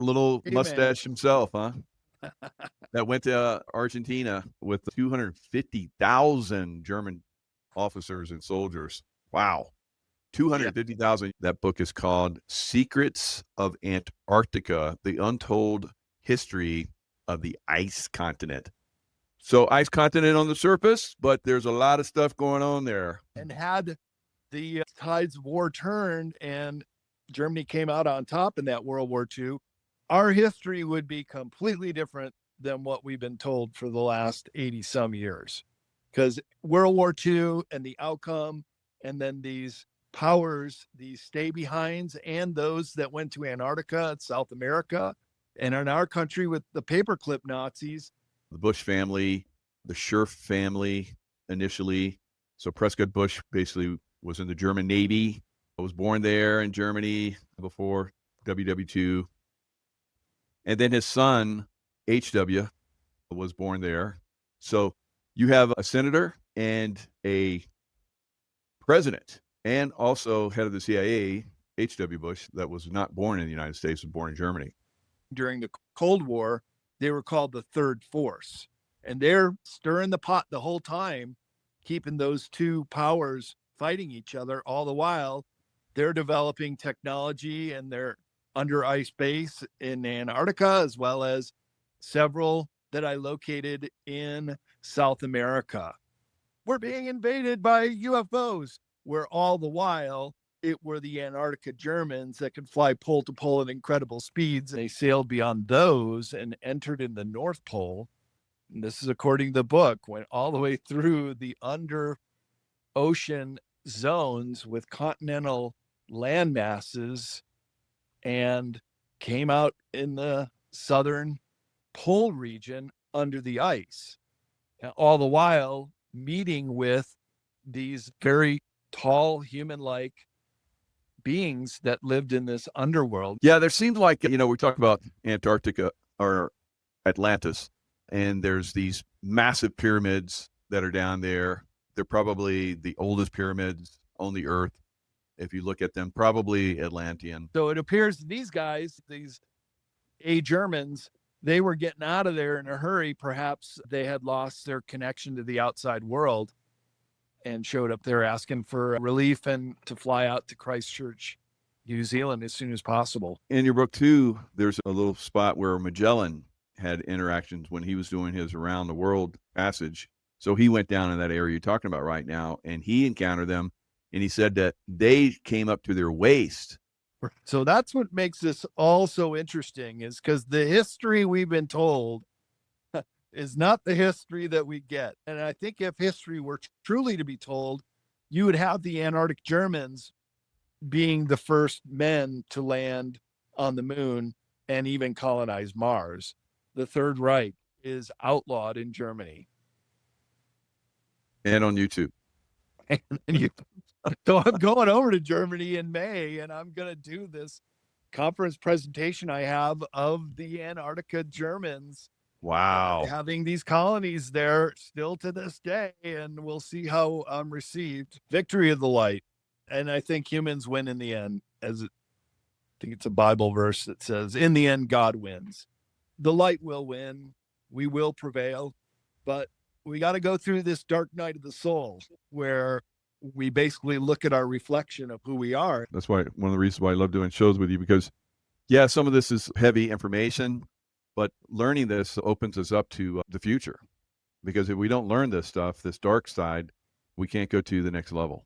Little Amen. mustache himself, huh? That went to Argentina with 250,000 German officers and soldiers. Wow. Yeah. 250,000. That book is called Secrets of Antarctica, the Untold History of the Ice Continent. So, ice continent on the surface, but there's a lot of stuff going on there. And had the tides of war turned and Germany came out on top in that World War II, our history would be completely different than what we've been told for the last 80 some years. Because World War II and the outcome, and then these powers, these stay behinds, and those that went to Antarctica, South America, and in our country with the paperclip Nazis. The Bush family, the Scherf family initially. So, Prescott Bush basically was in the German Navy. I was born there in Germany before WW2. And then his son, HW, was born there. So you have a senator and a president, and also head of the CIA, H.W. Bush, that was not born in the United States, was born in Germany. During the Cold War, they were called the Third Force. And they're stirring the pot the whole time, keeping those two powers fighting each other. All the while, they're developing technology and they're under ice base in Antarctica, as well as several that I located in South America. We're being invaded by UFOs, where all the while it were the Antarctica Germans that could fly pole to pole at incredible speeds. They sailed beyond those and entered in the North Pole. And this is according to the book, went all the way through the under ocean zones with continental land masses and came out in the southern pole region under the ice. And all the while meeting with these very tall human-like beings that lived in this underworld. Yeah, there seems like, we talk about Antarctica or Atlantis, and there's these massive pyramids that are down there. They're probably the oldest pyramids on the earth. If you look at them, probably Atlantean. So it appears these guys, these Germans, they were getting out of there in a hurry. Perhaps they had lost their connection to the outside world and showed up there asking for relief and to fly out to Christchurch, New Zealand as soon as possible. In your book, too, there's a little spot where Magellan had interactions when he was doing his around the world passage. So he went down in that area you're talking about right now, and he encountered them, and he said that they came up to their waist. So that's what makes this all so interesting, is because the history we've been told is not the history that we get. And I think if history were truly to be told, you would have the Antarctic Germans being the first men to land on the moon and even colonize Mars. The Third Reich is outlawed in Germany. And on YouTube. So I'm going over to Germany in May, and I'm going to do this conference presentation I have of the Antarctica Germans. Wow. Having these colonies there still to this day, and we'll see how I'm received. Victory of the light. And I think humans win in the end, I think it's a Bible verse that says, in the end, God wins. The light will win. We will prevail. But we got to go through this dark night of the soul where we basically look at our reflection of who we are. That's why one of the reasons why I love doing shows with you, because, yeah, some of this is heavy information, but learning this opens us up to the future. Because if we don't learn this stuff, this dark side, we can't go to the next level.